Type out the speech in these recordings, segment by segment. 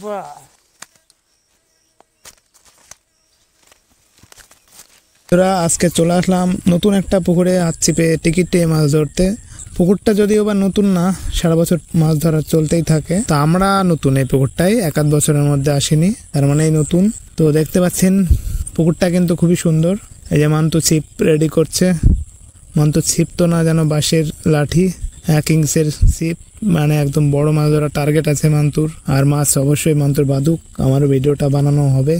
বাহ, তোরা আজকে চলে আসলাম নতুন একটা পুকুরে হাত চিপে টিকিট নিয়ে মাছ ধরতে। পুকুরটা যদিও বা নতুন না, সারা বছর মাছ ধরা চলতেই থাকে। তো আমরা নতুন এই পুকুরটাই, 1-8 বছরের মধ্যে আসিনি, তার মানেই নতুন। তো দেখতে পাচ্ছেন পুকুরটা কিন্তু খুবই সুন্দর। এই যে মান্তু ছিপ রেডি করছে। মান্তু ছিপ তো না, যেন বাঁশের লাঠি, 1 ইঞ্চের ছিপ, মানে একদম বড় মাছ ধরার টার্গেট আছে মান্তুর। আর মাছ অবশ্যই মান্তুর বাদুক, আমার ভিডিওটা বানানো হবে।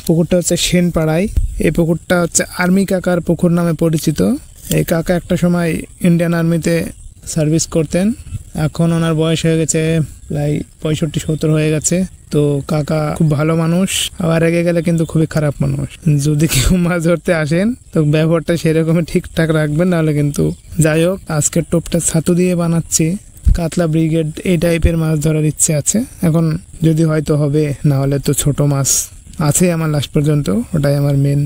পুকুরটা হচ্ছে সেনপাড়ায়। এই পুকুরটা হচ্ছে আর্মি কাকার পুকুর নামে পরিচিত। এই কাকা একটা সময় ইন্ডিয়ান আর্মিতে সার্ভিস করতেন। এখন ওনার বয়স হয়ে গেছে প্রায় 65-70 হয়ে গেছে। তো কাকা খুব ভালো মানুষ, আবার রেগে গেলে কিন্তু খুবই খারাপ মানুষ। যদি কেউ মাছ ধরতে আসেন তো ব্যবহারটা সেরকমই ঠিকঠাক রাখবেন, নাহলে কিন্তু। যাই হোক, আজকের টোপটা ছাতু দিয়ে বানাচ্ছি। কাতলা ব্রিগেড এই টাইপের মাছ ধরার ইচ্ছে আছে, এখন যদি হয়তো হবে, না হলে তো ছোট মাছ আছে আমার লাস্ট পর্যন্ত। ওটাই আমার মেন।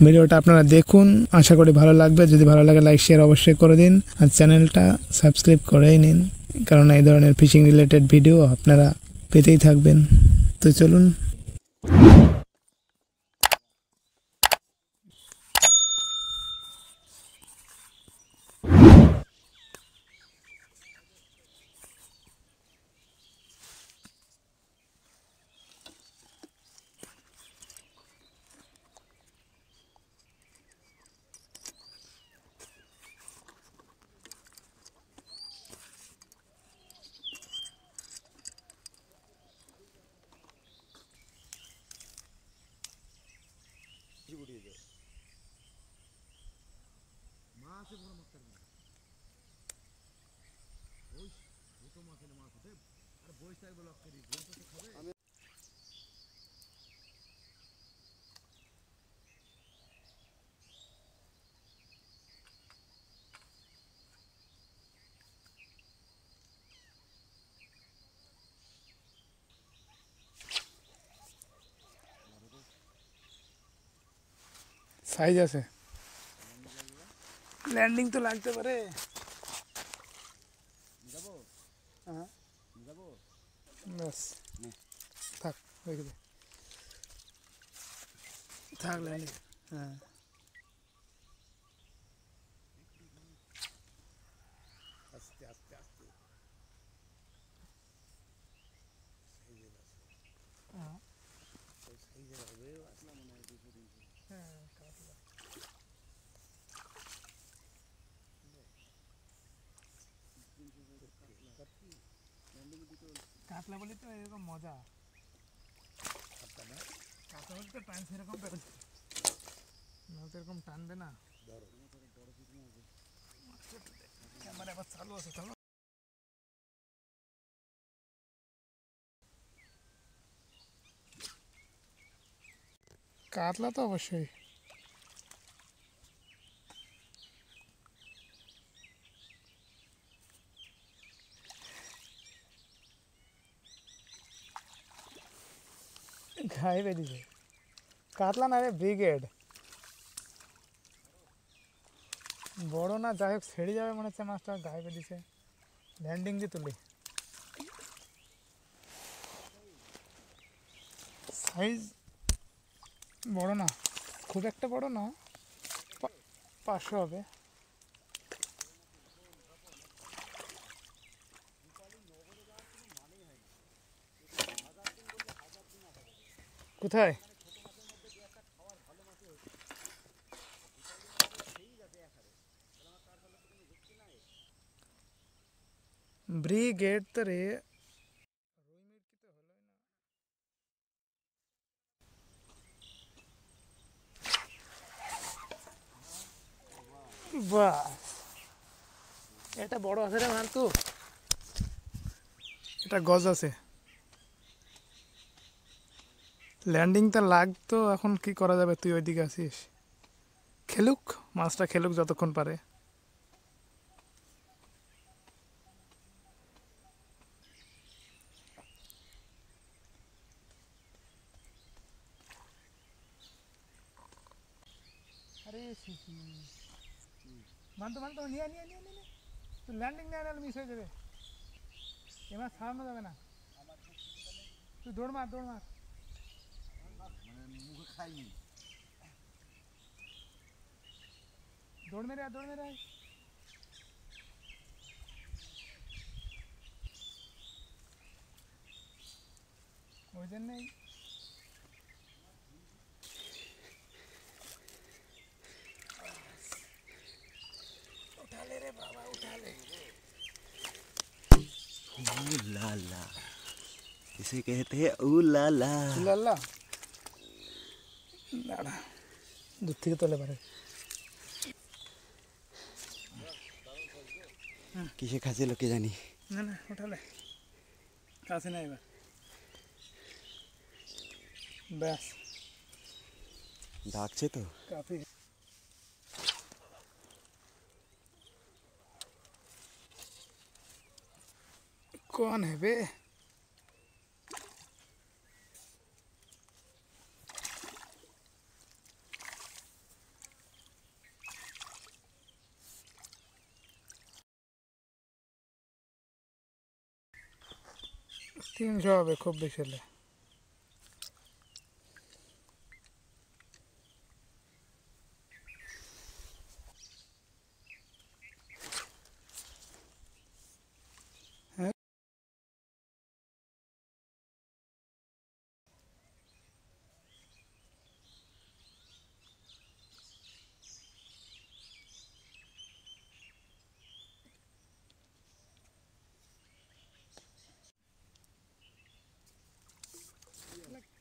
ভিডিওটা আপনারা দেখুন, আশা করি ভালো লাগবে। যদি ভালো লাগে লাইক শেয়ার অবশ্যই করে দিন, আর চ্যানেলটা সাবস্ক্রাইব করেই নিন, কারণ এই ধরনের ফিশিং রিলেটেড ভিডিও আপনারা পেতেই থাকবেন। তো চলুন। সাইজ আছে, ল্যান্ডিং তো লাগতে পারে। হ্যাঁ ব্যাস, থাক, রেখে দে, থাক ল্যান্ডিং। হ্যাঁ আস্তে আস্তে আস্তে। হ্যাঁ সাইজের হবে, আসলে মনে হয় 200-300। হ্যাঁ কাতলা, কাতলা বলি তো এরকম মজা। কাতলা বলি তো টান সেরকম পেরে না, তো এরকম টানবে না। ক্যামেরা আবার চালু আছে, চালু। কাতলা তো অবশ্যই। গায়ে বেরিয়েছে কাতলা না রে, ব্রিগেড। বড় না, যাই হোক ছেড়ে যাবে মনে হচ্ছে মাছটা, গায়ে বেরিয়েছে। ল্যান্ডিং দিয়ে তুলি, সাইজ বড় না, খুব একটা বড় না, 500 হবে। কোথায়? ব্রিগেড তো রে, বাহ, এটা বড় আছে রে মান্তু, এটা গজ আছে। ল্যান্ডিংটা লাগতো, এখন কি করা যাবে, তুই ওইদিকে আছিস। খেলুক, মাছটা খেলুক যতক্ষণ পারে। আরে মানতো মানতো, নিয়ে নিয়ে নিয়ে নিয়ে, তুই ল্যান্ডিং নিয়ে নিলে মিস হয়ে যাবে, এ মাছ ছাড়ানো যাবে না। তুই দৌড় মার মানে মুখে খাইনি। দৌড় মেরে আয়। ওই জন্যই उठा ले रे बाबा, उठा ले। लाला, इसे कहते हैं ऊ लाला। लाला दाड़ा दूध থেকে তোলে পারে। কিসে খাচ্ছে লোকে জানি। না না উঠা ले, কাছে না এবার ব্যাস ডাকছে তো কাফি। कौन है बे? तीन सौ হবে খুব বেশি হলে।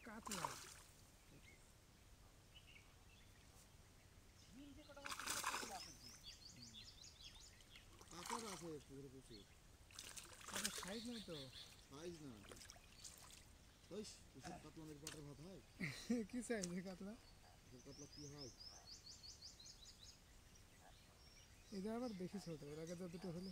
কাতলা কাতলা আছে পুরো প্রচুর। সাইজ নাই তো, সাইজ না ওই কাতলা মেরে পাটের ভাত হয়। কি সাইজ কাতলা? কাতলা কি হয়? এটা আবার বেশি ছোট, এর আগে যতটুকু হলে